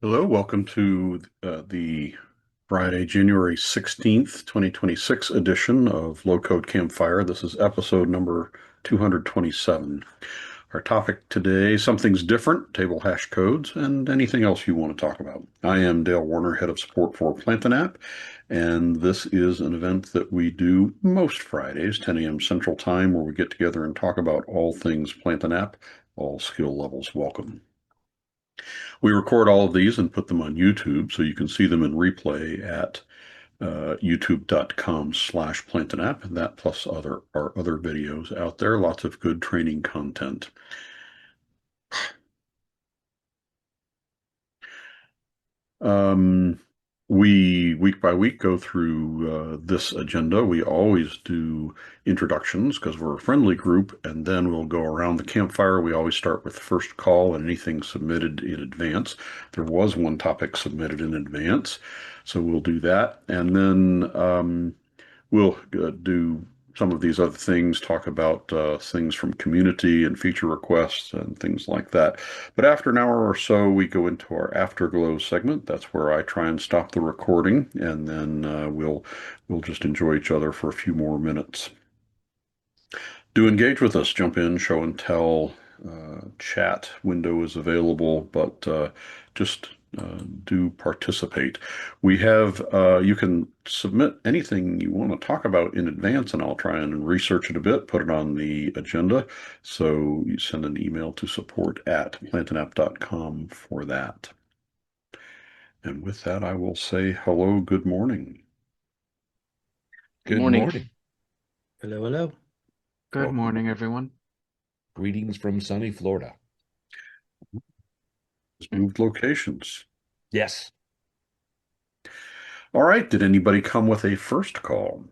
Hello, welcome to the Friday, January 16th, 2026 edition of Low Code Campfire. This is episode number 227. Our topic today, something's different, table hash codes, and anything else you want to talk about. I am Dale Warner, head of support for Plantin App, and this is an event that we do most Fridays, 10 a.m. Central Time, where we get together and talk about all things Plantin App, all skill levels welcome. We record all of these and put them on YouTube, so you can see them in replay at youtube.com/plantinap, and that plus our other videos out there. Lots of good training content. We week by week go through this agenda. We always do introductions because we're a friendly group, and then we'll go around the campfire. We always start with first call and anything submitted in advance. There was one topic submitted in advance, so we'll do that, and then we'll do some of these other things, talk about things from community and feature requests and things like that. But after an hour or so, we go into our Afterglow segment. That's where I try and stop the recording, and then we'll just enjoy each other for a few more minutes. Do engage with us. Jump in, show and tell. Chat window is available, but just do participate. We have, you can submit anything you want to talk about in advance, and I'll try and research it a bit, put it on the agenda. So you send an email to support@plantinapp.com for that. And with that, I will say hello, good morning. Good Morning. morning. Hello, hello. Good Welcome. morning, everyone. Greetings from sunny Florida. Just moved locations. Yes. All right. Did anybody come with a first call?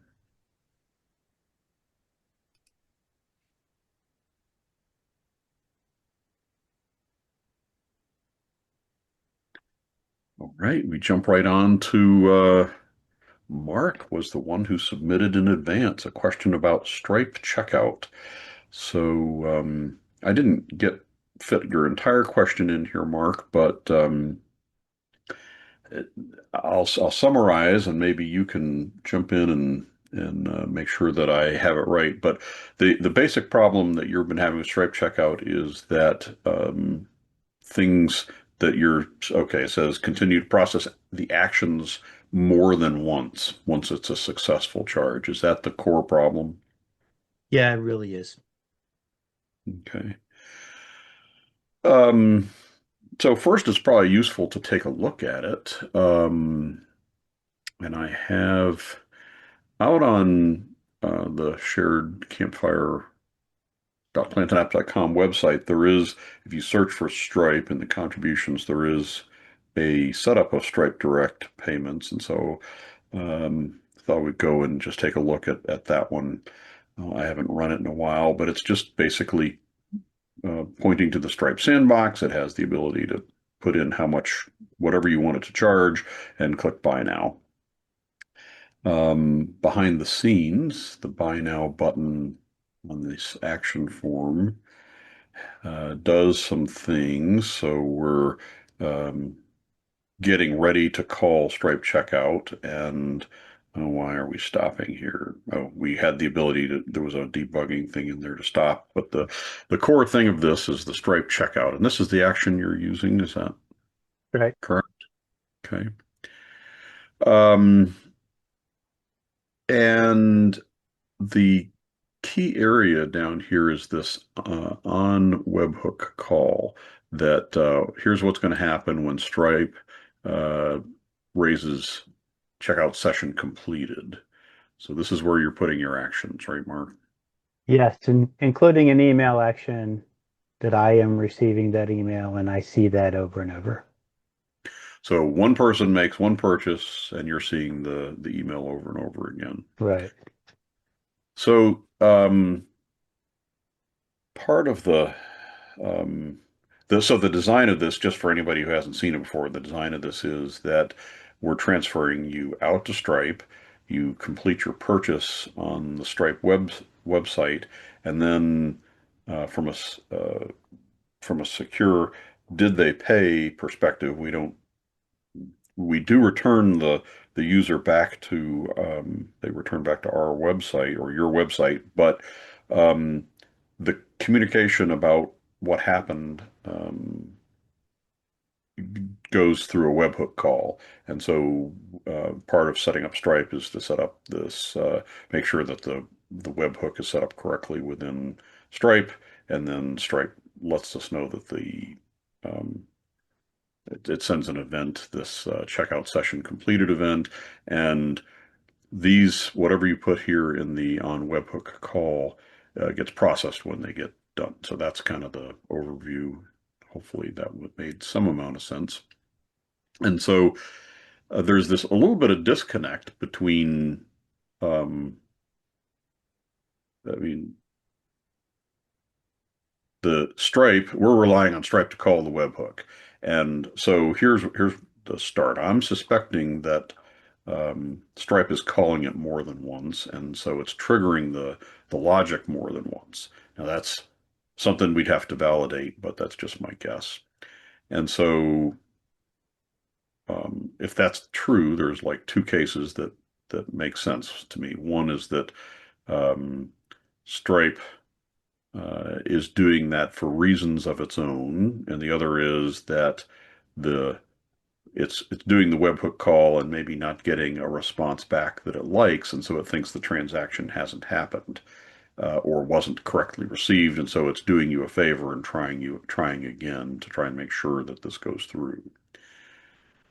All right. We jump right on to Mark was the one who submitted in advance a question about Stripe checkout. So I didn't fit your entire question in here, Mark, but I'll summarize, and maybe you can jump in and make sure that I have it right. But the basic problem that you've been having with Stripe checkout is that things that it says continue to process the actions more than once it's a successful charge. Is that the core problem? Yeah, it really is. Okay. So first, it's probably useful to take a look at it. And I have out on the shared campfire.plantinapp.com website, there is, if you search for Stripe in the contributions, there is a setup of Stripe Direct payments. And so thought we'd go and just take a look at that one. I haven't run it in a while, but it's just basically pointing to the Stripe sandbox. It has the ability to put in whatever you want it to charge, and click Buy Now. Behind the scenes, the Buy Now button on this action form does some things. So we're getting ready to call Stripe checkout, and why are we stopping here? Oh, we had the ability there was a debugging thing in there to stop, but the core thing of this is the Stripe checkout, and this is the action you're using. Is that Right. correct? Okay. And the key area down here is this on webhook call that here's what's going to happen when Stripe raises checkout session completed. So this is where you're putting your actions, right, Mark? Yes, including an email action that I am receiving that email and I see that over and over. So one person makes one purchase and you're seeing the email over and over again. Right. So part of the design of this, just for anybody who hasn't seen it before, the design of this is that we're transferring you out to Stripe. You complete your purchase on the Stripe website, and then from a secure did they pay perspective, we don't we do return the user back to they return back to our website or your website, but the communication about what happened goes through a webhook call. And so part of setting up Stripe is to set up this, make sure that the webhook is set up correctly within Stripe, and then Stripe lets us know that um, it sends an event, this checkout session completed event, and these, whatever you put here in the on webhook call, gets processed when they get done. So that's kind of the overview. Hopefully that made some amount of sense. And so there's this a little bit of disconnect between, I mean, the Stripe, we're relying on Stripe to call the webhook. And so here's the start. I'm suspecting that Stripe is calling it more than once, and so it's triggering the logic more than once. Now that's something we'd have to validate, but that's just my guess. And so if that's true, there's like two cases that make sense to me. One is that Stripe is doing that for reasons of its own, and the other is that it's doing the webhook call and maybe not getting a response back that it likes, and so it thinks the transaction hasn't happened or wasn't correctly received, and so it's doing you a favor and trying again to try and make sure that this goes through.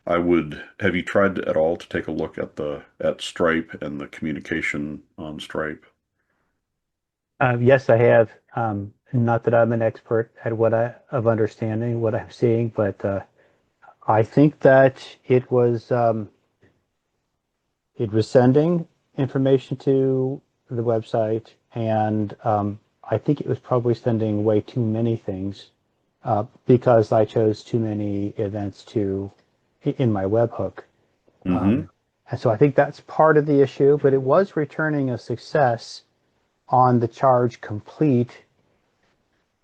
Have you tried at all to take a look at Stripe and the communication on Stripe? Yes, I have. Not that I'm an expert at of understanding what I'm seeing, but I think that it was sending information to the website, and I think it was probably sending way too many things because I chose too many events in my webhook. Mm-hmm. And so I think that's part of the issue, but it was returning a success on the charge complete.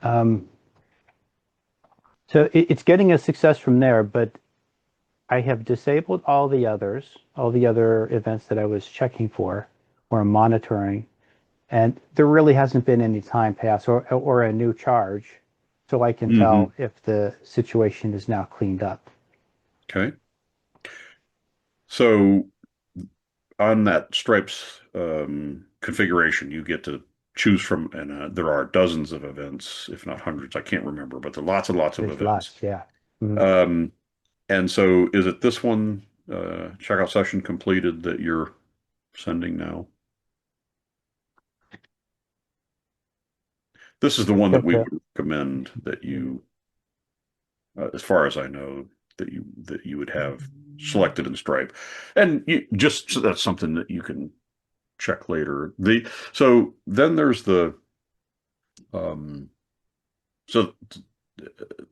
So it's getting a success from there, but I have disabled all the other events that I was checking for or monitoring, and there really hasn't been any time pass or a new charge, so I can tell if the situation is now cleaned up. Okay. So on that Stripes configuration, you get to choose from, and there are dozens of events, if not hundreds. I can't remember, but there are lots and lots of There's events. lots, yeah. And so is it this one, checkout session completed, that you're sending now? This is the one that we Okay. would recommend that you, as far as I know, that you would have selected in Stripe, and that's something that you can check later. So then there's the so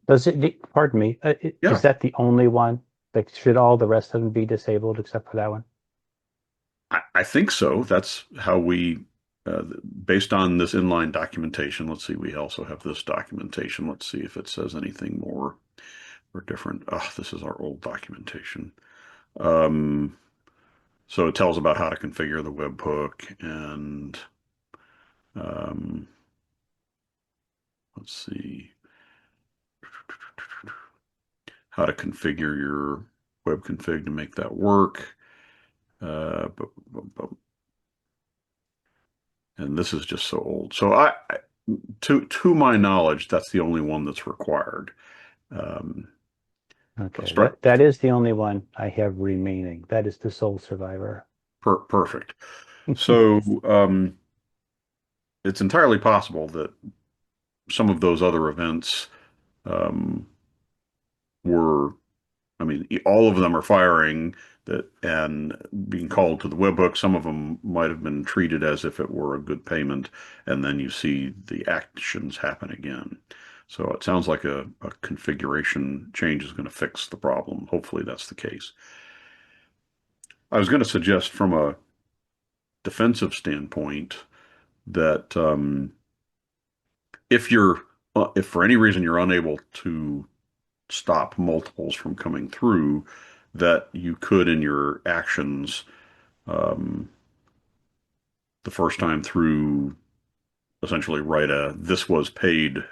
Does it, pardon me, yeah, is that the only one? Like, should all the rest of them be disabled except for that one? I think so. That's how we, based on this inline documentation. Let's see. We also have this documentation. Let's see if it says anything more or different. Oh, this is our old documentation. Um, so it tells about how to configure the webhook and um, let's see how to configure your web config to make that work. And this is just so old. So to my knowledge, that's the only one that's required. Okay, that is the only one I have remaining. That is the sole survivor. Perfect. So it's entirely possible that some of those other events were, I mean, all of them are firing and being called to the webhook. Some of them might have been treated as if it were a good payment, and then you see the actions happen again. So it sounds like a configuration change is going to fix the problem. Hopefully that's the case. I was going to suggest from a defensive standpoint that if for any reason you're unable to stop multiples from coming through, that you could in your actions the first time through essentially write a this was paid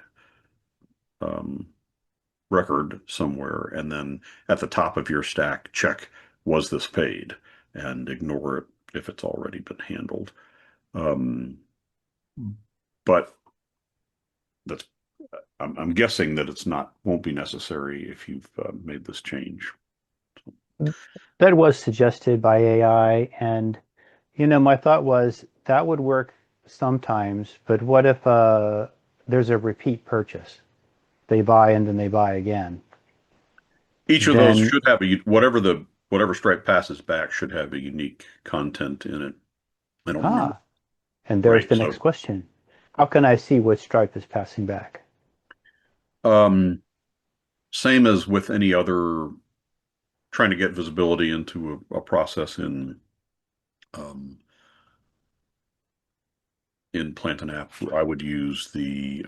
um, record somewhere, and then at the top of your stack, check was this paid, and ignore it if it's already been handled. But that's I'm guessing that it's not won't be necessary if you've made this change. That was suggested by AI, and my thought was that would work sometimes, but what if there's a repeat purchase? They buy and then they buy again. Each of those Then should have whatever Stripe passes back should have a unique content in it. I don't remember. And there's Right. the next question. How can I see what Stripe is passing back? Same as with any other trying to get visibility into a process in Plant and App, I would use the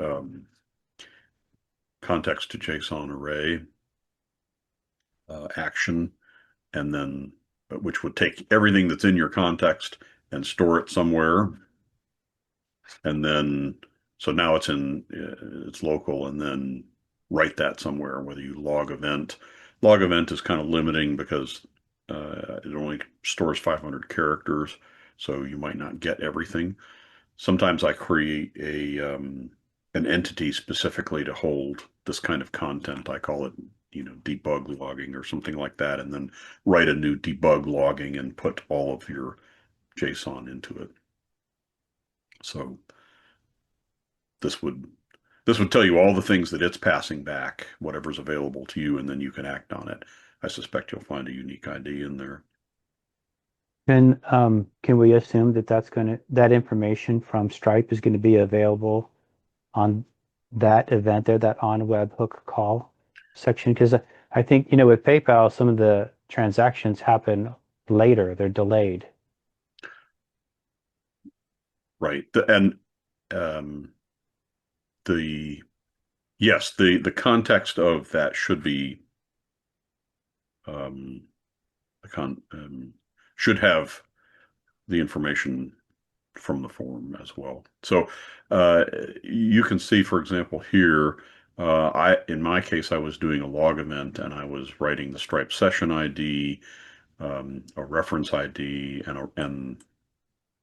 context-to-JSON array action, and then which would take everything that's in your context and store it somewhere. And then, so now it's local, and then write that somewhere, whether you log event. Log event is kind of limiting because it only stores 500 characters, so you might not get everything. Sometimes I create an entity specifically to hold this kind of content. I call it, debug logging or something like that, and then write a new debug logging and put all of your JSON into it. So this would tell you all the things that it's passing back, whatever's available to you, and then you can act on it. I suspect you'll find a unique ID in there. Can we assume that that information from Stripe is going to be available on that event there, that on webhook call section? Because I think, with PayPal, some of the transactions happen later, they're delayed. Right. Yes, the context of that should be should have the information from the form as well. So you can see, for example, here, in my case, I was doing a log event, and I was writing the Stripe session ID, a reference ID, and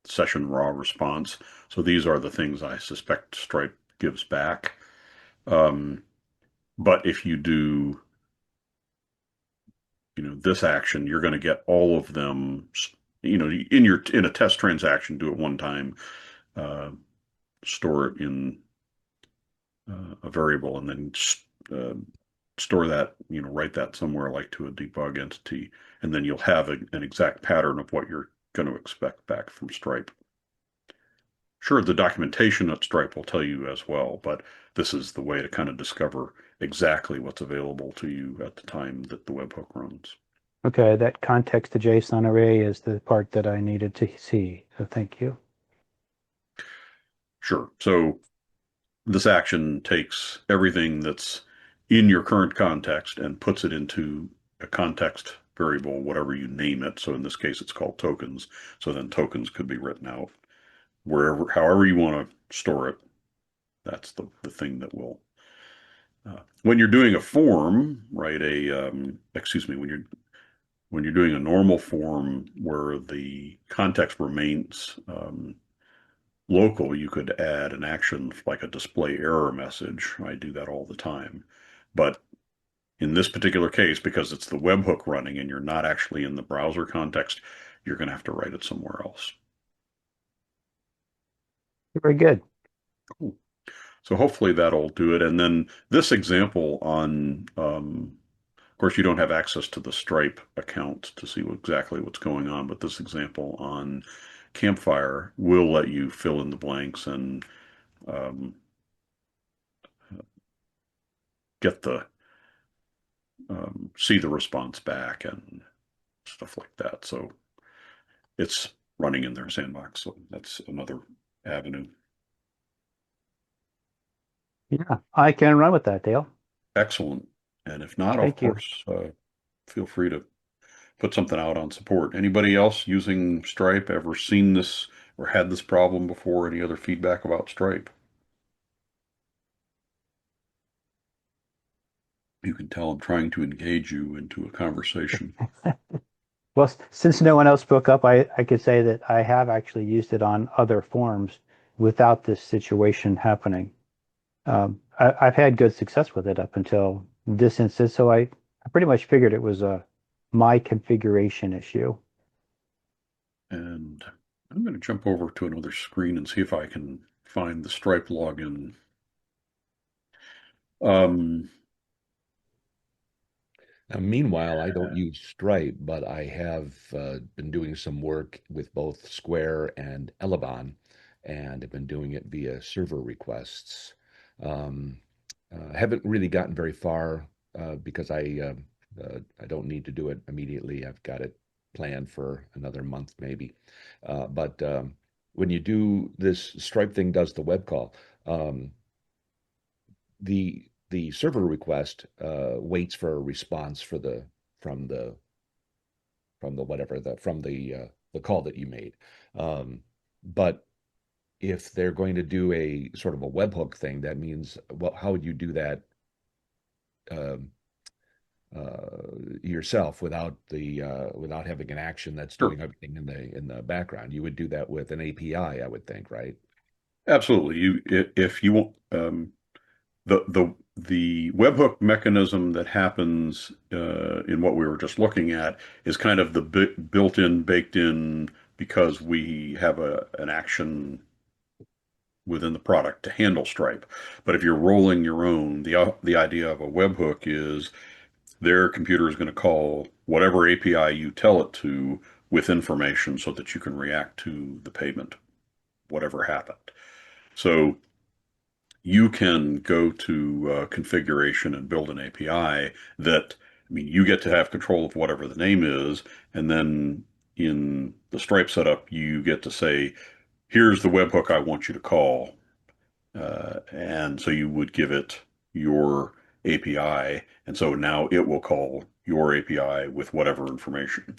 session raw response. So these are the things I suspect Stripe gives back. But if you do, this action, you're going to get all of them, in a test transaction, do it one time, store it in a variable, and then store that, write that somewhere like to a debug entity, and then you'll have an exact pattern of what you're going to expect back from Stripe. Sure, the documentation at Stripe will tell you as well, but this is the way to kind of discover exactly what's available to you at the time that the webhook runs. Okay, that context-to-JSON array is the part that I needed to see. So thank you. Sure. So this action takes everything that's in your current context and puts it into a context variable, whatever you name it. So in this case, it's called tokens. So then tokens could be written out however you want to store it. That's the thing that will. When you're doing a form, right? When you're doing a normal form where the context remains local, you could add an action like a display error message. I do that all the time. But in this particular case, because it's the webhook running and you're not actually in the browser context, you're going to have to write it somewhere else. Very good. Cool. So hopefully that'll do it. And then this example on, of course, you don't have access to the Stripe account to see exactly what's going on, but this example on Campfire will let you fill in the blanks and get the see the response back and stuff like that. So it's running in their sandbox. So that's another avenue. Yeah, I can run with that, Dale. Excellent. And if not, of Thank you. course, feel free to put something out on support. Anybody else using Stripe ever seen this or had this problem before? Any other feedback about Stripe? You can tell I'm trying to engage you into a conversation. Well, since no one else spoke up, I could say that I have actually used it on other forms without this situation happening. I've had good success with it up until this instance, so I pretty much figured it was my configuration issue. And I'm going to jump over to another screen and see if I can find the Stripe login. Now, meanwhile, I don't use Stripe, but I have been doing some work with both Square and Elevon, and have been doing it via server requests. Haven't really gotten very far because I don't need to do it immediately. I've got it planned for another month maybe. But when you do this, Stripe thing does the web call. The server request waits for a response from the call that you made. But if they're going to do a sort of a webhook thing, that means, well, how would you do that yourself without having an action that's Sure. doing everything in the background? You would do that with an API, I would think, right? Absolutely. If you want the webhook mechanism that happens in what we were just looking at is kind of the built-in, baked-in, because we have an action within the product to handle Stripe. But if you're rolling your own, the idea of a webhook is their computer is going to call whatever API you tell it to with information so that you can react to the payment, whatever happened. So you can go to configuration and build an API that, I mean, you get to have control of whatever the name is, and then in the Stripe setup, you get to say, here's the webhook I want you to call. And so you would give it your API, and so now it will call your API with whatever information.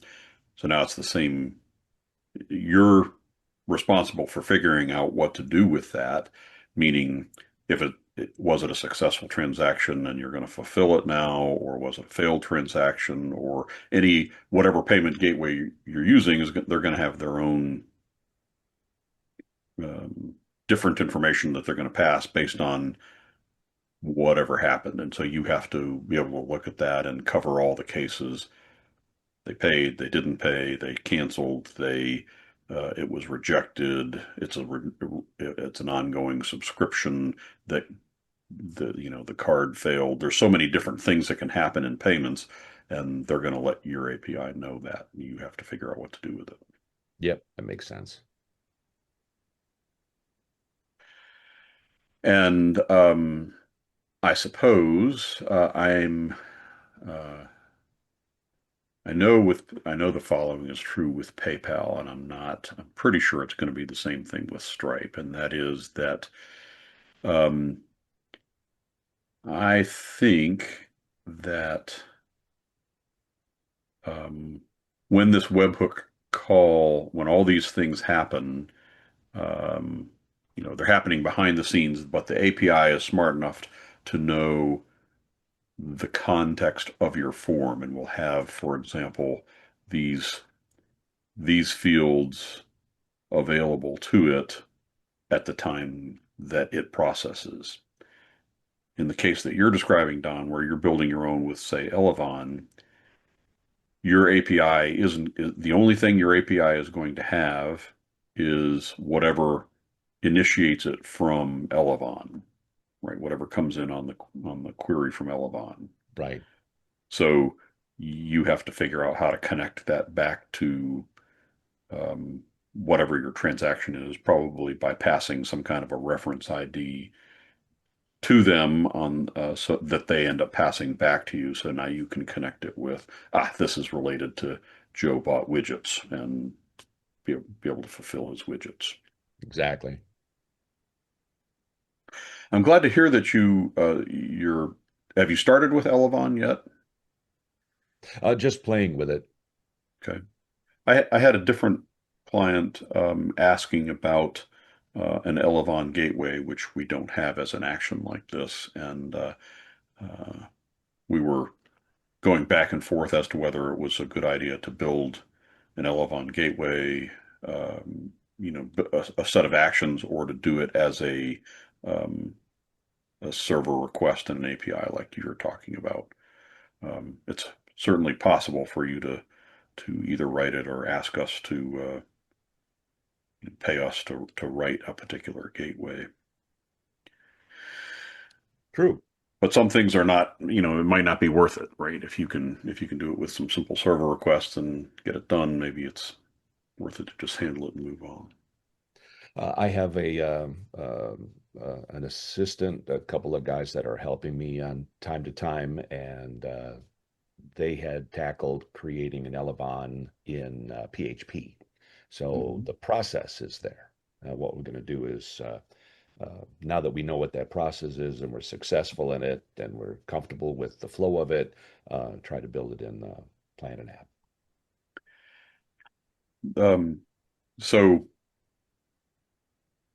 So now it's the same. You're responsible for figuring out what to do with that, meaning if it was it a successful transaction and you're going to fulfill it now, or was it a failed transaction, or any whatever payment gateway you're using they're going to have their own different information that they're going to pass based on whatever happened. And so you have to be able to look at that and cover all the cases. They paid, they didn't pay, they canceled, it was rejected. It's an ongoing subscription that the card failed. There's so many different things that can happen in payments, and they're going to let your API know that. You have to figure out what to do with it. Yep, that makes sense. And I suppose I know the following is true with PayPal, and I'm pretty sure it's going to be the same thing with Stripe, and that is that um, I think that when this webhook call, when all these things happen, um, they're happening behind the scenes, but the API is smart enough to know the context of your form, and will have, for example, these fields available to it at the time that it processes. In the case that you're describing, Don, where you're building your own with, say, Elevon, your API isn't the only thing your API is going to have is whatever initiates it from Elevon, right? Whatever comes in on the query from Elevon. Right. So you have to figure out how to connect that back to whatever your transaction is, probably by passing some kind of a reference ID to them so that they end up passing back to you. So now you can connect it with, this is related to Joe bought widgets, and be able to fulfill his widgets. Exactly. I'm glad to hear that have you started with Elevon yet? Just playing with it. Okay. I had a different client asking about an Elevon gateway, which we don't have as an action like this, and we were going back and forth as to whether it was a good idea to build an Elevon gateway, a set of actions, or to do it as um, a server request and an API like you were talking about. It's certainly possible for you to either write it or ask us to pay us to write a particular gateway. True. But some things are not, it might not be worth it, right? If you can do it with some simple server requests and get it done, maybe it's worth it to just handle it and move on. I have an assistant, a couple of guys that are helping me on time to time, and they had tackled creating an Elevon in PHP. So the process is there. What we're going to do is, now that we know what that process is and we're successful in it and we're comfortable with the flow of it, try to build it in Plan an App. So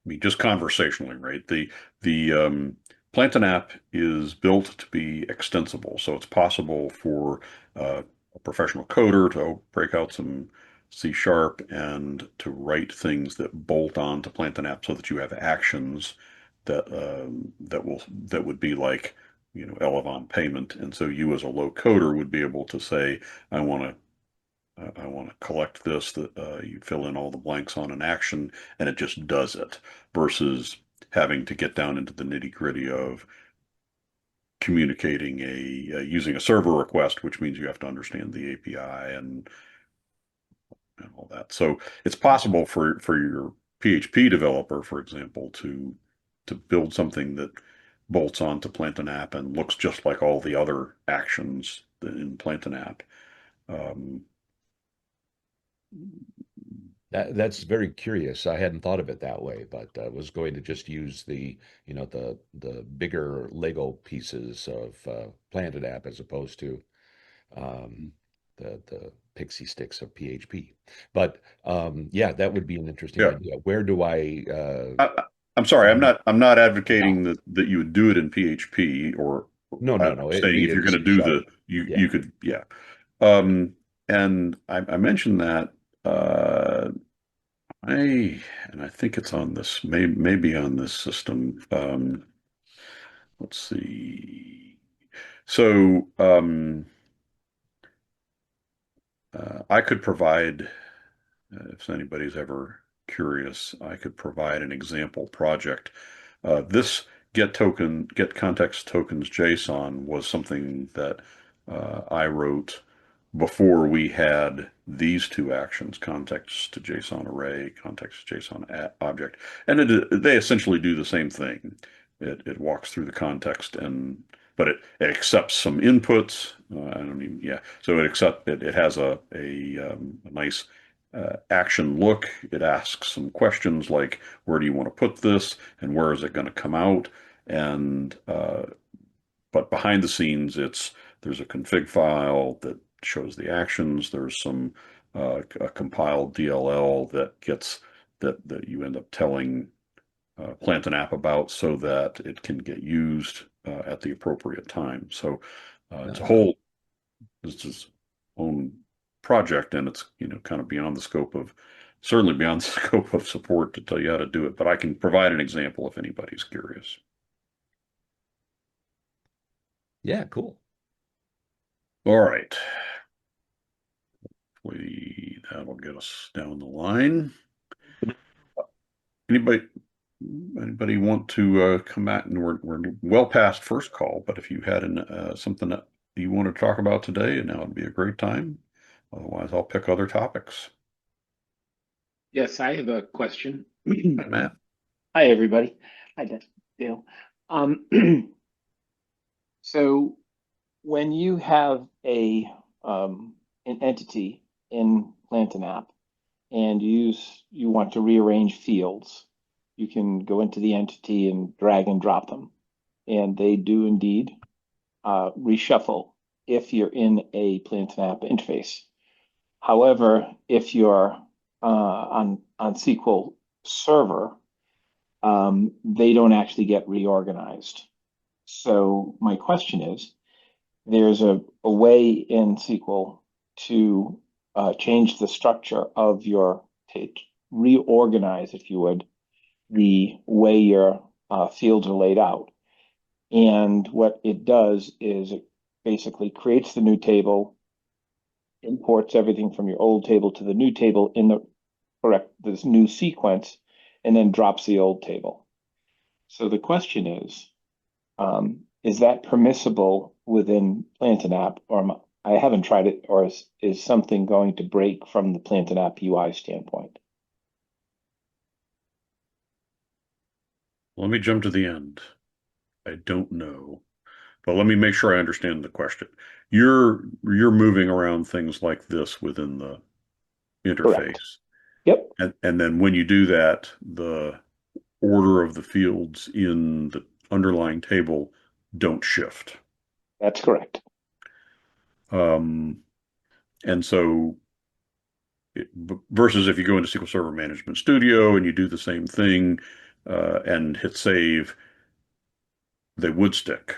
I mean, just conversationally, right? The Plant an App is built to be extensible, so it's possible for a professional coder to break out some C# and to write things that bolt on to Plant an App, so that you have actions that would be like, Elevon payment, and so you as a low coder would be able to say, I want to collect this, that you fill in all the blanks on an action and it just does it, versus having to get down into the nitty gritty of communicating using a server request, which means you have to understand the API and all that. So it's possible for your PHP developer, for example, to build something that bolts onto Plant an App and looks just like all the other actions in Plant an App. That's very curious. I hadn't thought of it that way, but I was going to just use the bigger Lego pieces of Plant an App as opposed to the pixie sticks of PHP. But yeah, that would be an interesting Yeah. idea. Where do I'm sorry, find I'm not out? advocating that you would do it in PHP, or No, I'm no, no. It'd saying be if you're in going to C do sharp. you Yeah. could, yeah. Um, and I mentioned that I think it's on this, maybe on this system. Let's see. So I could provide, if anybody's ever curious, I could provide an example project. This get context tokens JSON was something that I wrote before we had these two actions, context to JSON array, context to JSON object, and they essentially do the same thing. It walks through the context, but it accepts some inputs. I don't even, yeah. So it has a nice action look. It asks some questions like, where do you want to put this, and where is it going to come out? And but behind the scenes, there's a config file that shows the actions. There's some a compiled DLL that you end up telling Plant an App about, so that it can get used at the appropriate time. So it's a whole, this is own project, and it's kind of beyond the scope of, certainly beyond the scope of support to tell you how to do it. But I can provide an example if anybody's curious. Yeah, cool. All right. That'll get us down the line. Anybody want to come back? And we're well past first call, but if you had something that you want to talk about today, and now would be a great time. Otherwise, I'll pick other topics. Yes, I have a question. Hi, Matt. Hi, everybody. Hi, Dale. So when you have an entity in Plant an App and you want to rearrange fields, you can go into the entity and drag and drop them, and they do indeed reshuffle if you're in a Plant an App interface. However, if you're on SQL Server, they don't actually get reorganized. So my question is, there's a way in SQL to change the structure of your page, reorganize, if you would, the way your fields are laid out. And what it does is it basically creates the new table, imports everything from your old table to the new table in this new sequence, and then drops the old table. So the question is that permissible within Plantain App, or I haven't tried it, or is something going to break from the Plantain App UI standpoint? Let me jump to the end. I don't know, but let me make sure I understand the question. You're moving around things like this within the interface. Correct. Yep. And then when you do that, the order of the fields in the underlying table don't shift. That's correct. And so versus if you go into SQL Server Management Studio and you do the same thing and hit save, they would stick.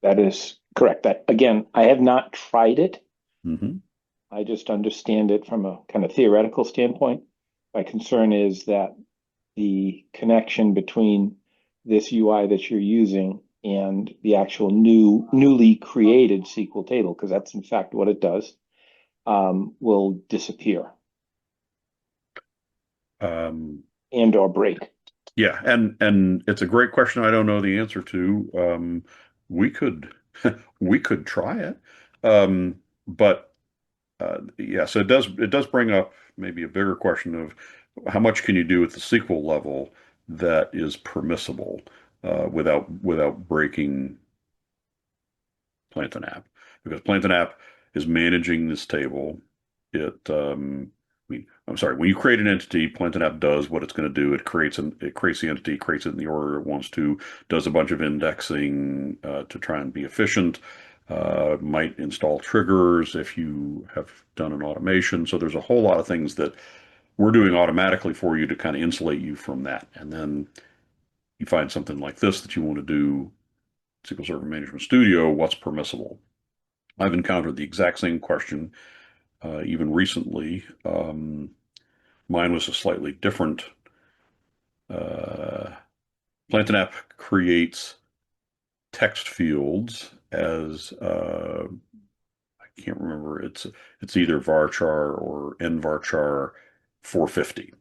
That is correct. That, again, I have not tried it. Mm-hmm. I just understand it from a kind of theoretical standpoint. My concern is that the connection between this UI that you're using and the actual newly created SQL table, because that's in fact what it does, will disappear and or break. Yeah, and it's a great question I don't know the answer to. We could we could try it. But yeah, so it does bring up maybe a bigger question of how much can you do at the SQL level that is permissible without breaking Plantain App, because Plantain App is managing this table. I'm sorry, when you create an entity, Plantain App does what it's going to do. It creates the entity, creates it in the order it wants to, does a bunch of indexing to try and be efficient, might install triggers if you have done an automation. So there's a whole lot of things that we're doing automatically for you to kind of insulate you from that. And then you find something like this that you want to do, SQL Server Management Studio, what's permissible? I've encountered the exact same question even recently. Mine was a slightly different. Plantain App creates text fields as I can't remember. It's either varchar or nvarchar 450.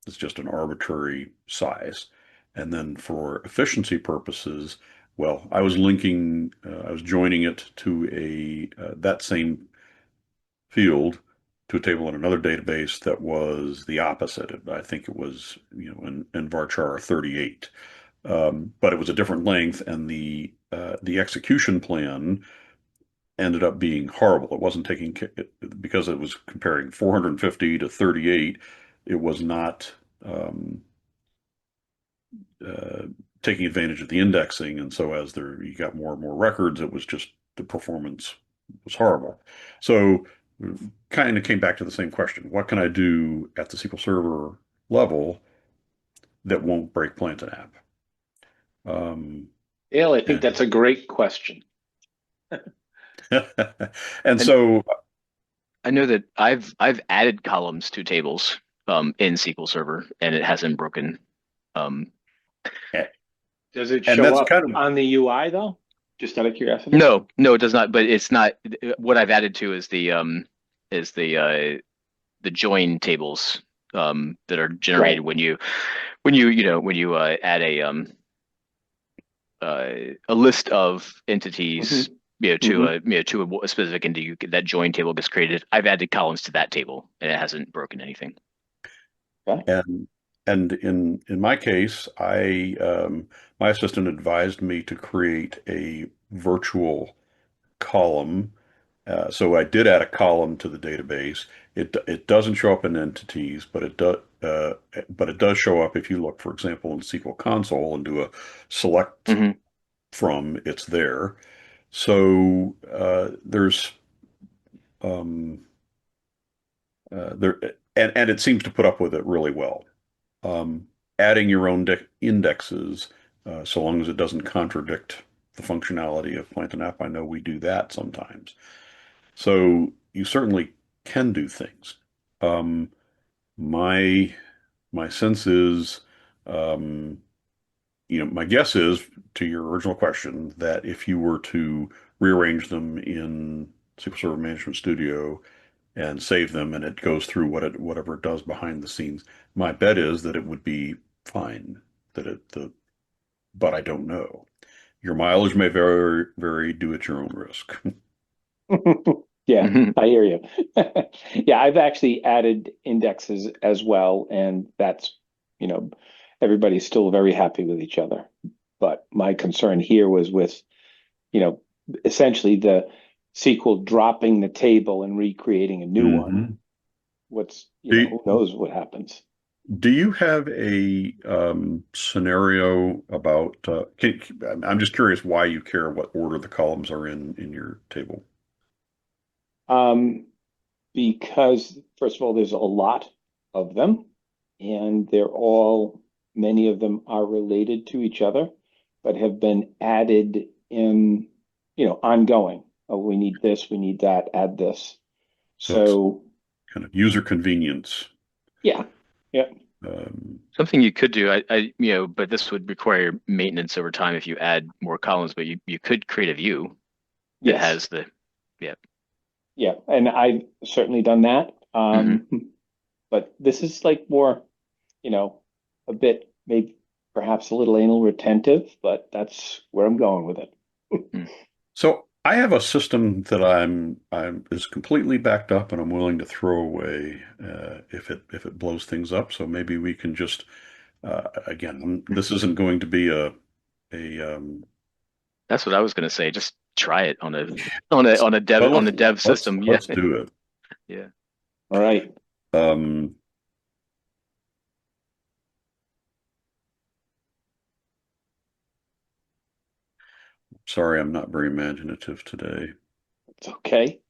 It's just an arbitrary size. And then for efficiency purposes, well, I was joining it to that same field to a table in another database that was the opposite. I think it was, in varchar 38. But it was a different length, and the execution plan ended up being horrible. It wasn't taking, because it was comparing 450 to 38. It was not taking advantage of the indexing, and so as you got more and more records, it was just the performance was horrible. So kind of came back to the same question. What can I do at the SQL Server level that won't break Plantain App? Dale, I think that's a great question. And so I know that I've added columns to tables in SQL Server, and it hasn't broken. Does it show up on the UI though? Just out of curiosity? No, it does not. But it's not what I've added to is the join tables that are generated when you add a list of entities. To a specific entity, that join table gets created. I've added columns to that table, and it hasn't broken anything. Okay. And in my case, my assistant advised me to create a virtual column. So I did add a column to the database. It doesn't show up in entities, but it does show up if you look, for example, in SQL console and do a select from. It's there. So there's there, and it seems to put up with it really well. Adding your own indexes, so long as it doesn't contradict the functionality of Plant and App. I know we do that sometimes. So you certainly can do things. Um, my my sense is, my guess is, to your original question, that if you were to rearrange them in SQL Server Management Studio and save them, and it goes through whatever it does behind the scenes, my bet is that it would be fine. But I don't know. Your mileage may vary. Do at your own risk. Yeah, Mhm. I hear you. Yeah, I've actually added indexes as well, and that's, everybody's still very happy with each other. But my concern here was with, essentially the SQL dropping the table and recreating a new one. Who knows what happens? Do you have a scenario about? I'm just curious why you care what order the columns are in your table. Because first of all, there's a lot of them, and many of them are related to each other, but have been added in, ongoing. Oh, we need this, we need that, add this. So it's So kind of user convenience. yeah, yeah, Something you could do, but this would require maintenance over time if you add more columns, but you could create a view that yes, has the, yeah. yeah, and I've certainly done that. But this is like more, a bit, maybe perhaps a little anal retentive, but that's where I'm going with it. So I have a system that I'm is completely backed up, and I'm willing to throw away if it blows things up. So maybe we can just again, this isn't going to be a That's what I was going to say. Just try it on a dev system. Let's do it. Yeah. All right. Sorry, I'm not very imaginative today. It's okay.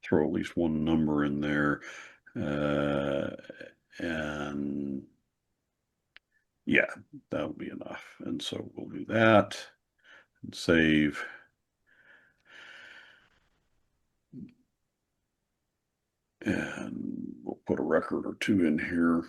Throw at least one number in there. And yeah, that'll be enough. And so we'll do that and save. And we'll put a record or two in here.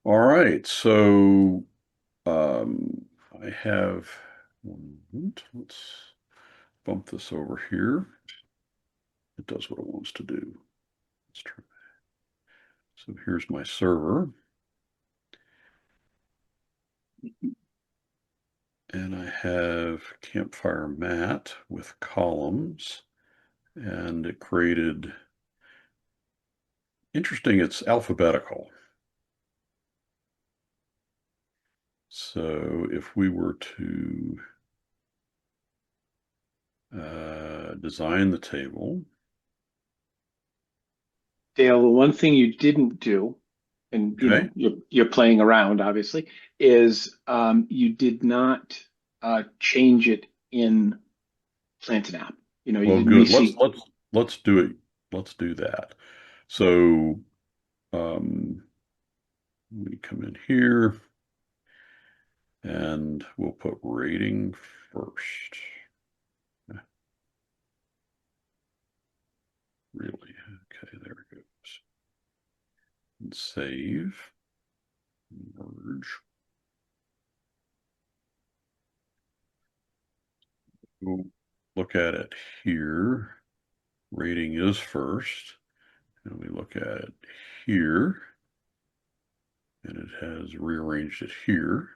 All right, so I have one moment. Let's bump this over here. It does what it wants to do. Let's try. So here's my server. And I have Campfire mat with columns, and it created, interesting, it's alphabetical. So if we were to design the table. Dale, the one thing you didn't do, and Okay. you're playing around, obviously, is you did not change it in Plant and App. You Well, didn't good. reseek. Let's do it. Let's do that. So we come in here and we'll put rating first. Really? Okay, there it goes. And save. Merge. We'll look at it here. Rating is first. And we look at it here. And it has rearranged it here.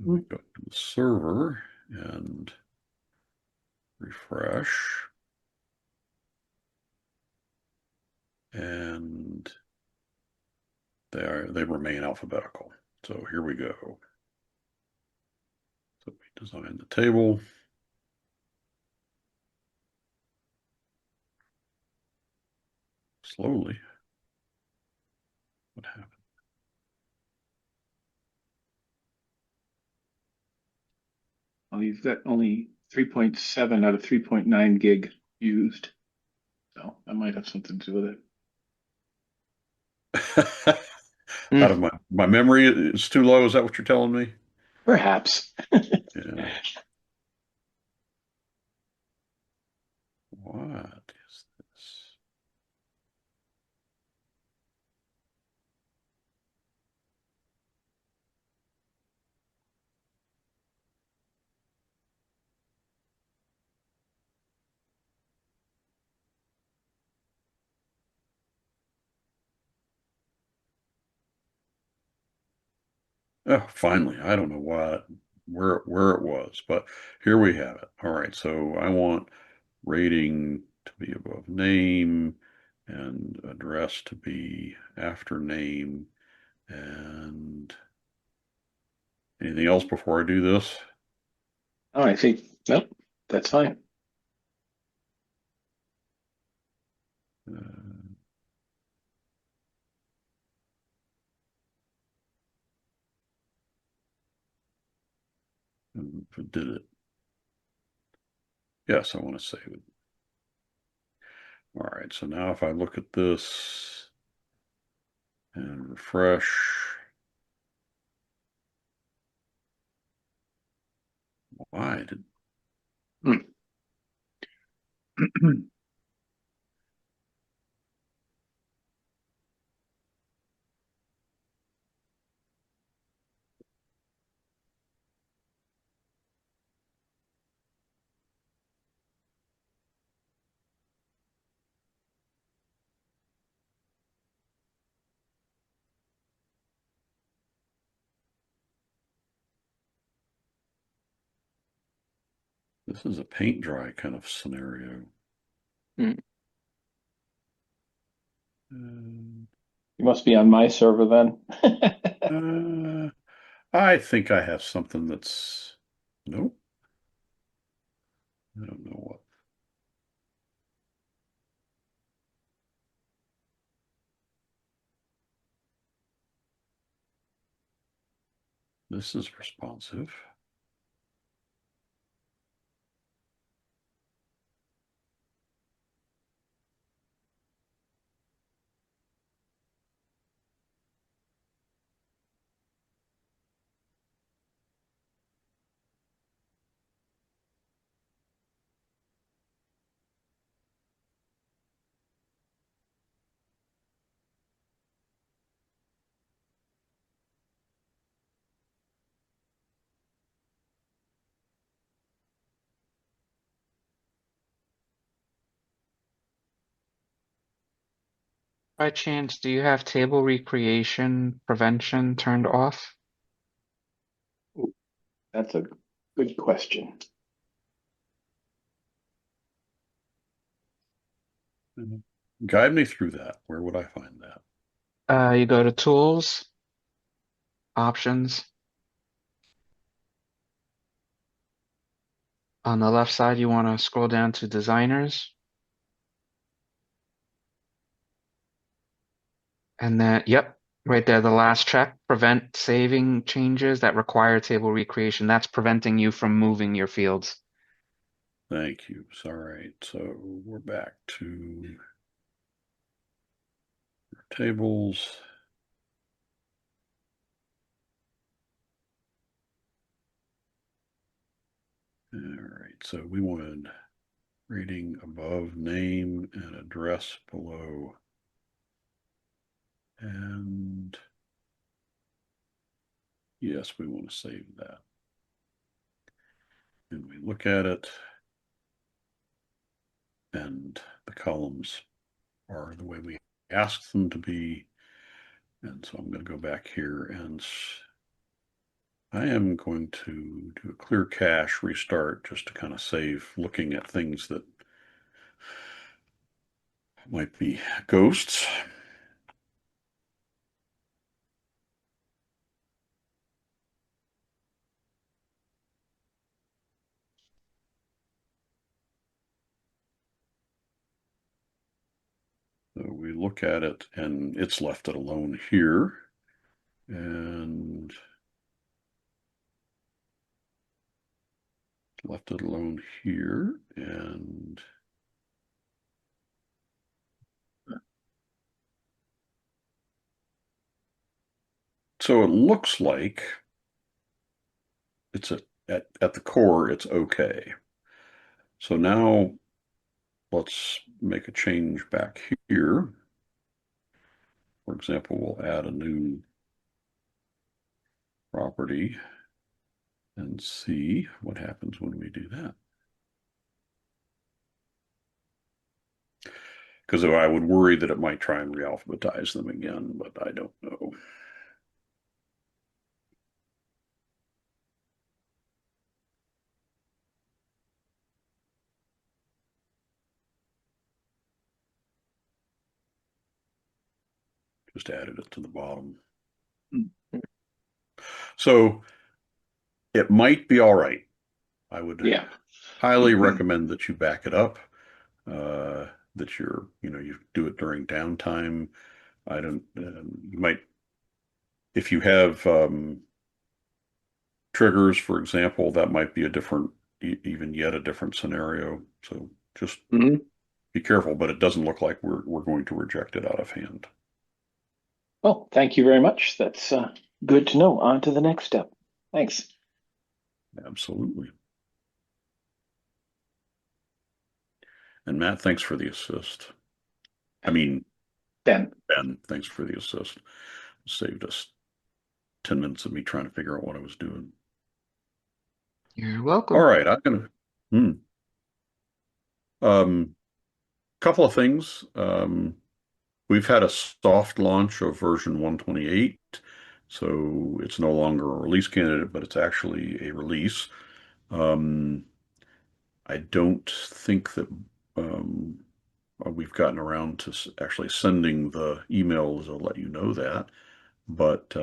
We go to the server and refresh. and they remain alphabetical. So here we go. So we design the table. Slowly. What happened? Well, you've got only 3.7 out of 3.9 gig used. So that might have something to do with it. Out of my memory is too low. Is that what you're telling me? Perhaps. Yeah. What is this? Oh, finally. I don't know where it was, but here we have it. All right, so I want rating to be above name and address to be after name. And anything else before I do this? Oh, I think, nope, that's fine. Did it? Yes, I want to save it. All right, so now if I look at this and refresh, why did this is a paint dry kind of scenario? You must be on my server then. I think I have something that's, nope. I don't know what. This is responsive. By chance, do you have table recreation prevention turned off? Ooh, that's a good question. Guide me through that. Where would I find that? You go to Tools, Options. On the left side, you want to scroll down to Designers. And then, yep, right there, the last check, prevent saving changes that require table recreation. That's preventing you from moving your fields. Thank you. All right, so we're back to our tables. All right, so we wanted rating above name and address below. And yes, we want to save that. And we look at it, and the columns are the way we asked them to be. And so I'm going to go back here, and I am going to do a clear cache restart just to kind of save looking at things that Might be ghosts. So we look at it and it's left it alone here. And left it alone here. And so it looks like it's at the core, it's okay. So now let's make a change back here. For example, we'll add a new property and see what happens when we do that. Because I would worry that it might try and re-alphabetize them again, but I don't know. Just added it to the bottom. So it might be all right. I would highly recommend that you back it up, that you do it during downtime. I don't, you might, if you have triggers, for example, that might be a different, even yet a different scenario. So just be careful, but it doesn't look like we're going to reject it out of hand. Well, thank you very much. That's good to know. On to the next step. Thanks. Absolutely. And Matt, thanks for the assist. I mean, Ben, thanks for the assist. Saved us 10 minutes of me trying to figure out what I was doing. You're welcome. All right, I'm gonna couple of things. We've had a soft launch of version 128, so it's no longer a release candidate, but it's actually a release. I don't think that we've gotten around to actually sending the emails to let you know that, but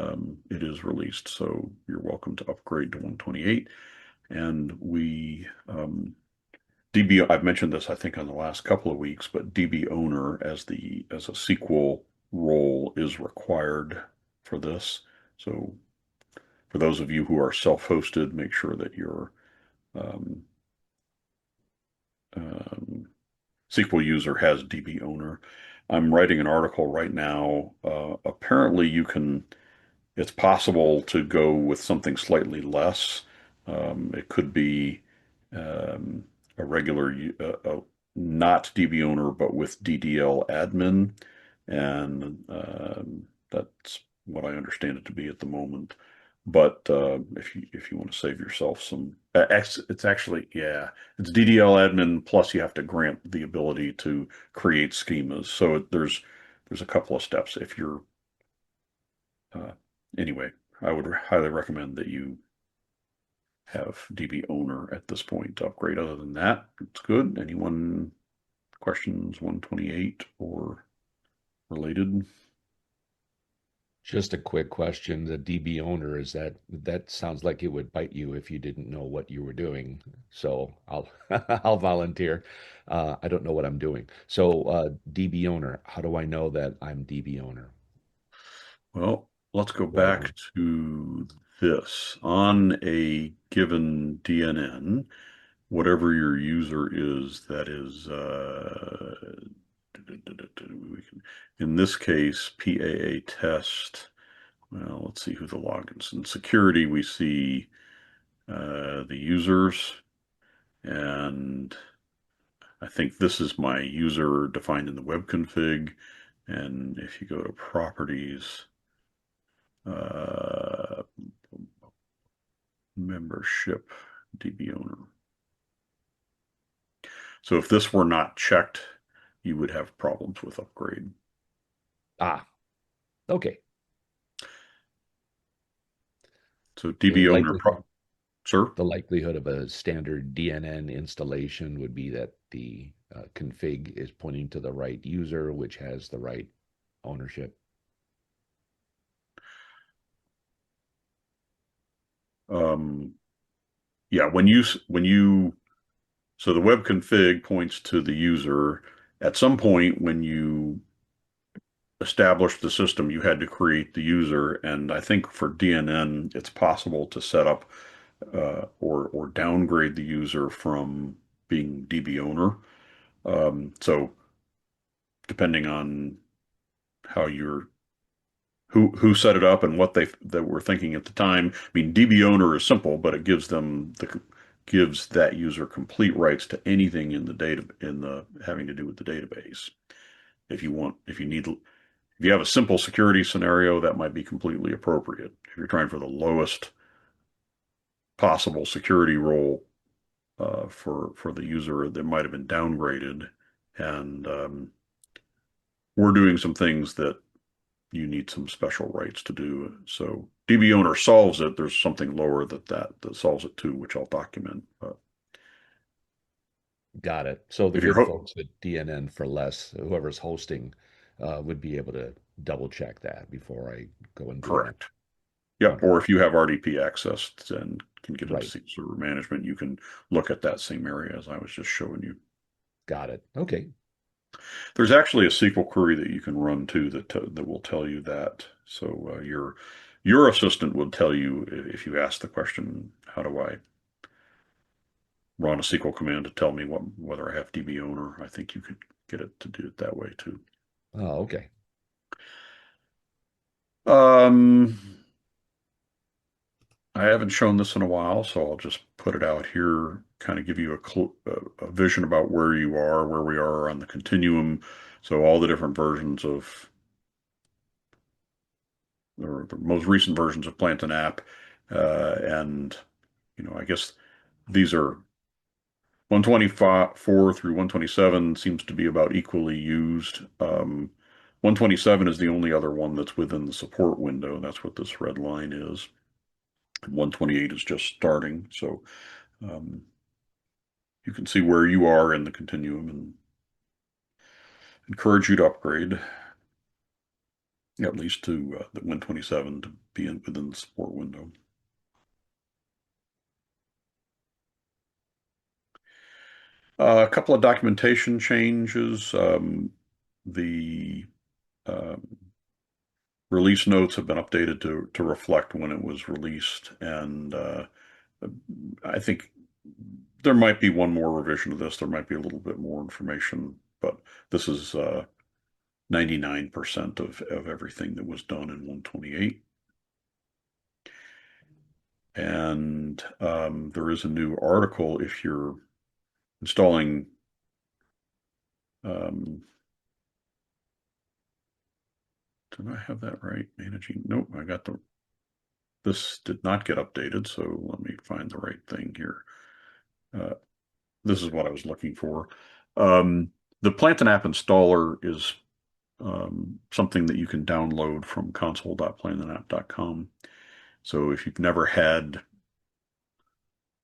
it is released, so you're welcome to upgrade to 128. And we DB, I've mentioned this, I think, on the last couple of weeks, but DB owner as a SQL role is required for this. So for those of you who are self-hosted, make sure that your SQL user has DB owner. I'm writing an article right now. Apparently it's possible to go with something slightly less. It could be a regular, not DB owner, but with DDL admin. And that's what I understand it to be at the moment. But if you want to save yourself some, it's actually, it's DDL admin plus you have to grant the ability to create schemas. So there's a couple of steps. If you're anyway, I would highly recommend that you have DB owner at this point to upgrade. Other than that, it's good. Anyone questions 128 or related? Just a quick question. The DB owner, that sounds like it would bite you if you didn't know what you were doing. So I'll I'll volunteer. I don't know what I'm doing. So DB owner, how do I know that I'm DB owner? Well, let's go back to this. On a given DNN, whatever your user is, that is, in this case, PAA test. Well, let's see who the logins. In security, we see the users, and I think this is my user defined in the web config. And if you go to properties, membership, DB owner. So if this were not checked, you would have problems with upgrade. Okay. So DB owner, sir? The likelihood of a standard DNN installation would be that the config is pointing to the right user, which has the right ownership. Yeah, so the web config points to the user. At some point when you established the system, you had to create the user, and I think for DNN, it's possible to set up or downgrade the user from being DB owner. So depending on how who set it up and what they were thinking at the time. I mean, DB owner is simple, but it gives that user complete rights to anything in the data having to do with the database. If you have a simple security scenario, that might be completely appropriate. If you're trying for the lowest possible security role for the user that might have been downgraded, and we're doing some things that you need some special rights to do. So DB owner solves it. There's something lower that solves it too, which I'll document. Got it. So the If you're good folks at DNN for less, whoever's hosting, would be able to double check that before I go and do correct. that. Yep. Or if you have RDP access and can get into Right. SQL Server management, you can look at that same area as I was just showing you. Got it. Okay. There's actually a SQL query that you can run too that will tell you that. So your assistant will tell you if you ask the question, how do I run a SQL command to tell me whether I have DB owner? I think you could get it to do it that way too. Oh, okay. I haven't shown this in a while, so I'll just put it out here, kind of give you a vision about where we are on the continuum. So all the different versions of, or the most recent versions of Plant and App, and I guess these are 124 through 127 seems to be about equally used. 127 is the only other one that's within the support window. That's what this red line is. 128 is just starting, so you can see where you are in the continuum and encourage you to upgrade at least to the 127 to be within the support window. A couple of documentation changes. The release notes have been updated to reflect when it was released, and I think there might be one more revision of this. There might be a little bit more information, but this is 99% of everything that was done in 128. And there is a new article if you're installing did I have that right? Managing, nope, this did not get updated, so let me find the right thing here. This is what I was looking for. The Plant and App installer is something that you can download from console.plantandapp.com. So if you've never had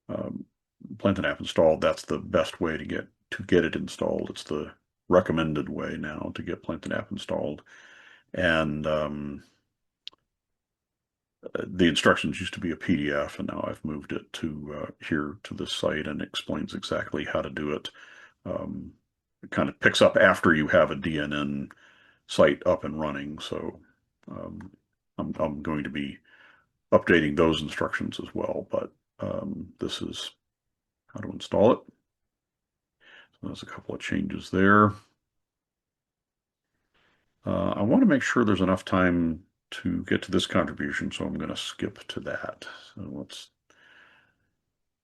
Plant and App installed, that's the best way to get it installed. It's the recommended way now to get Plant and App installed. And the instructions used to be a PDF, and now I've moved it to here to this site, and it explains exactly how to do it. It kind of picks up after you have a DNN site up and running, so I'm going to be updating those instructions as well, but this is how to install it. So there's a couple of changes there. I want to make sure there's enough time to get to this contribution, so I'm going to skip to that. So let's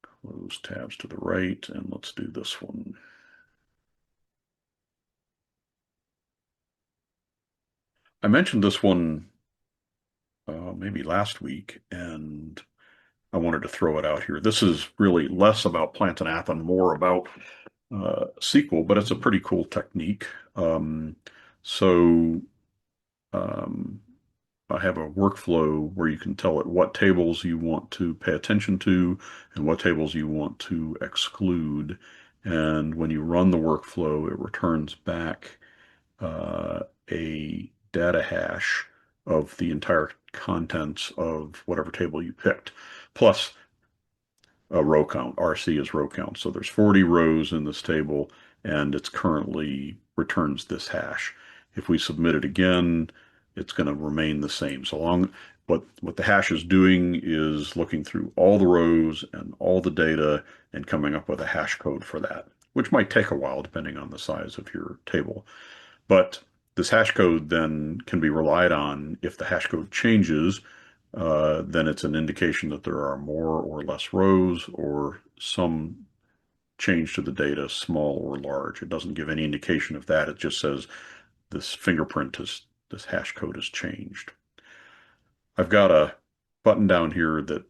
close tabs to the right, and let's do this one. I mentioned this one maybe last week, and I wanted to throw it out here. This is really less about Plant and App and more about SQL, but it's a pretty cool technique. I have a workflow where you can tell it what tables you want to pay attention to and what tables you want to exclude. And when you run the workflow, it returns back a data hash of the entire contents of whatever table you picked, plus a row count. RC is row count. So there's 40 rows in this table, and it's currently returns this hash. If we submit it again, it's going to remain the same. So long, what the hash is doing is looking through all the rows and all the data and coming up with a hash code for that, which might take a while depending on the size of your table. But this hash code then can be relied on. If the hash code changes, then it's an indication that there are more or less rows or some change to the data, small or large. It doesn't give any indication of that. It just says this this hash code has changed. I've got a button down here that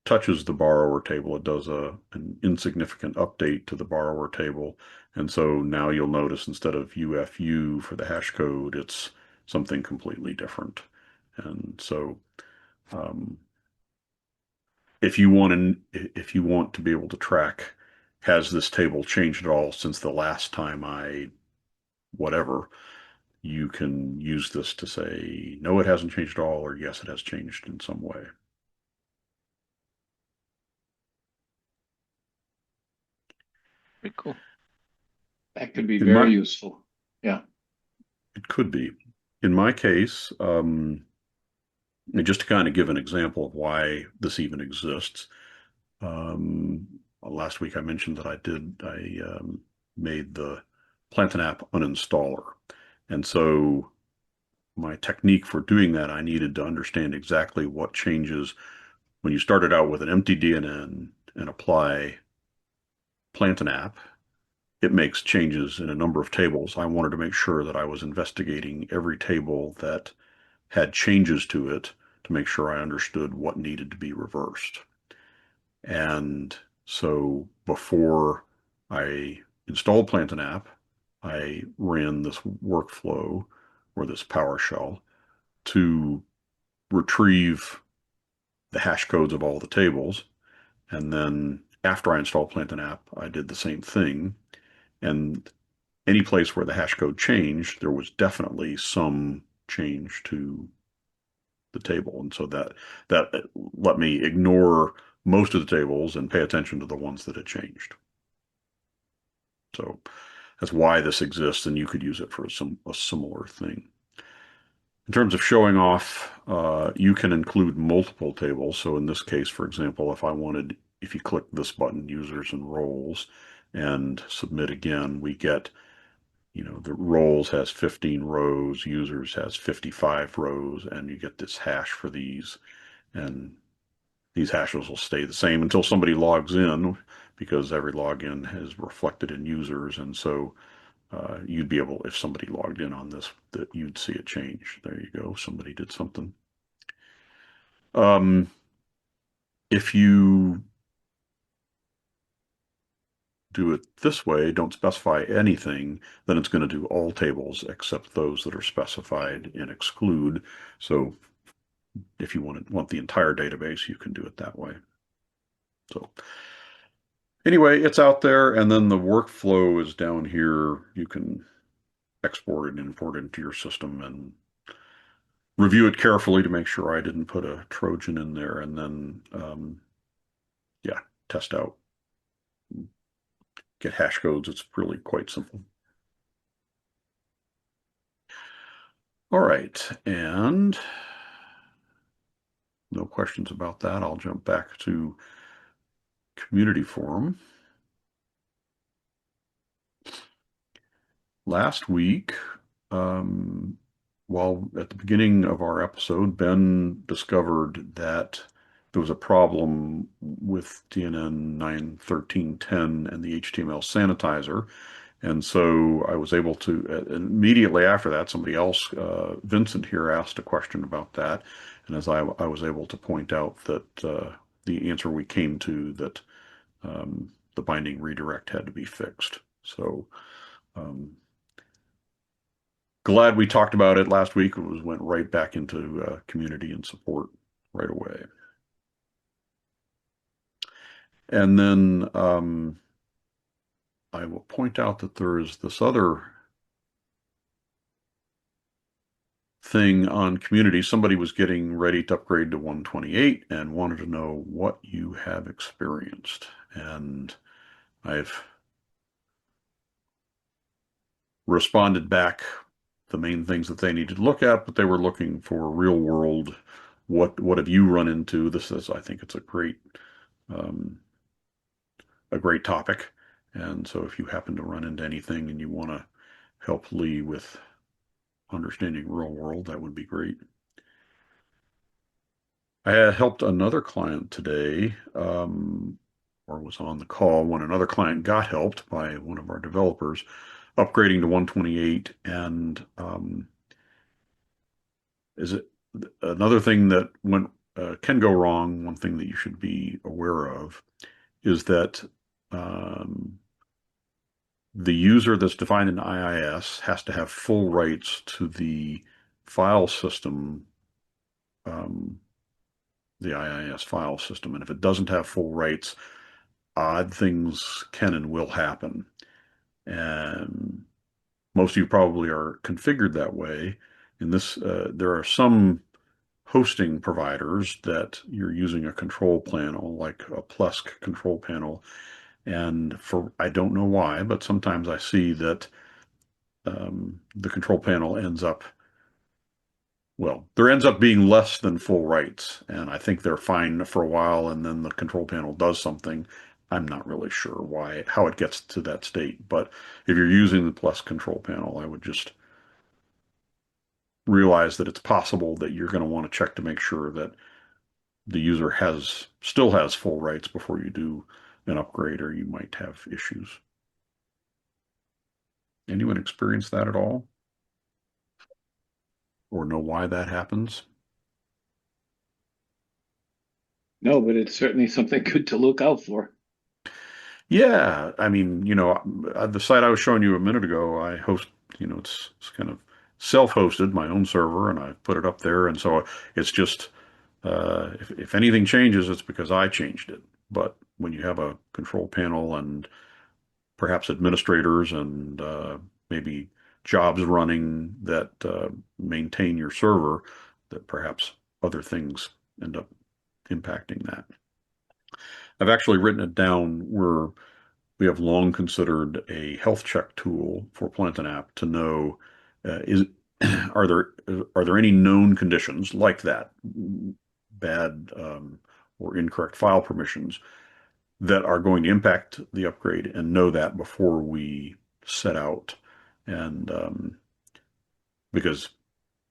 touches the borrower table. It does an insignificant update to the borrower table. And so now you'll notice instead of UFU for the hash code, it's something completely different. And so if you want to be able to track, has this table changed at all since the last time whatever, you can use this to say, no, it hasn't changed at all, or yes, it has changed in some way. Pretty cool. That could be In very my- useful. Yeah. It could be. In my case, just to kind of give an example of why this even exists, last week I mentioned that I made the Plantain app uninstaller. And so my technique for doing that, I needed to understand exactly what changes when you started out with an empty DNN and apply Plantain app. It makes changes in a number of tables. I wanted to make sure that I was investigating every table that had changes to it to make sure I understood what needed to be reversed. And so before I installed Plantain app, I ran this workflow or this PowerShell to retrieve the hash codes of all the tables. And then after I installed Plantain app, I did the same thing. And any place where the hash code changed, there was definitely some change to the table. And so that let me ignore most of the tables and pay attention to the ones that had changed. So that's why this exists, and you could use it for a similar thing. In terms of showing off, you can include multiple tables. So in this case, for example, if you click this button, users and roles, and submit again, we get, the roles has 15 rows, users has 55 rows, and you get this hash for these. And these hashes will stay the same until somebody logs in, because every login is reflected in users. And so you'd be able, if somebody logged in on this, that you'd see it change. There you go. Somebody did something. If you do it this way, don't specify anything, then it's going to do all tables except those that are specified in exclude. So if you want the entire database, you can do it that way. So anyway, it's out there, and then the workflow is down here. You can export it and import it into your system and review it carefully to make sure I didn't put a Trojan in there, and then test out, get hash codes. It's really quite simple. All right, and no questions about that. I'll jump back to community forum. Last week, while at the beginning of our episode, Ben discovered that there was a problem with DNN 9.13.10 and the HTML sanitizer. And so I was able to, immediately after that, somebody else, Vincent here, asked a question about that. And as I was able to point out that the answer we came to, that the binding redirect had to be fixed. So glad we talked about it last week. It went right back into community and support right away. And then I will point out that there is this other thing on community. Somebody was getting ready to upgrade to 128 and wanted to know what you have experienced. And I've responded back the main things that they needed to look at, but they were looking for real world. What have you run into? This is, I think it's a great topic. And so if you happen to run into anything and you want to help Lee with understanding real world, that would be great. I had helped another client today, or was on the call when another client got helped by one of our developers upgrading to 128. And is it another thing that can go wrong? One thing that you should be aware of is that the user that's defined in IIS has to have full rights to the file system, the IIS file system. And if it doesn't have full rights, odd things can and will happen. And most of you probably are configured that way. In this, there are some hosting providers that you're using a control panel, like a Plesk control panel. And I don't know why, but sometimes I see that the control panel ends up being less than full rights. And I think they're fine for a while, and then the control panel does something. I'm not really sure how it gets to that state. But if you're using the Plesk control panel, I would just realize that it's possible that you're going to want to check to make sure that the user still has full rights before you do an upgrade, or you might have issues. Anyone experience that at all? Or know why that happens? No, but it's certainly something good to look out for. Yeah, I mean, the site I was showing you a minute ago, I host, it's kind of self-hosted, my own server, and I put it up there. And so it's just, if anything changes, it's because I changed it. But when you have a control panel and perhaps administrators and maybe jobs running that maintain your server, that perhaps other things end up impacting that. I've actually written it down where we have long considered a health check tool for Plantain app to know are there any known conditions like that, bad or incorrect file permissions, that are going to impact the upgrade, and know that before we set out. And because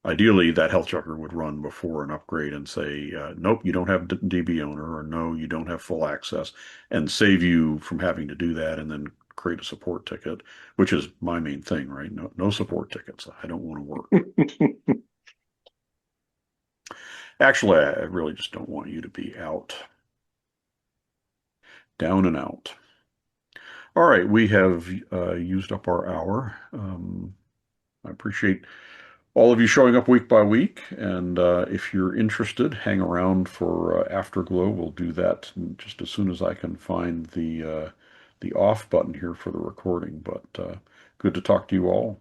ideally that health checker would run before an upgrade and say, nope, you don't have DB owner, or no, you don't have full access, and save you from having to do that and then create a support ticket, which is my main thing, right? No support tickets. I don't want to work. Actually, I really just don't want you to be out. Down and out. All right, we have used up our hour. I appreciate all of you showing up week by week, and if you're interested, hang around for Afterglow. We'll do that just as soon as I can find the off button here for the recording. But good to talk to you all.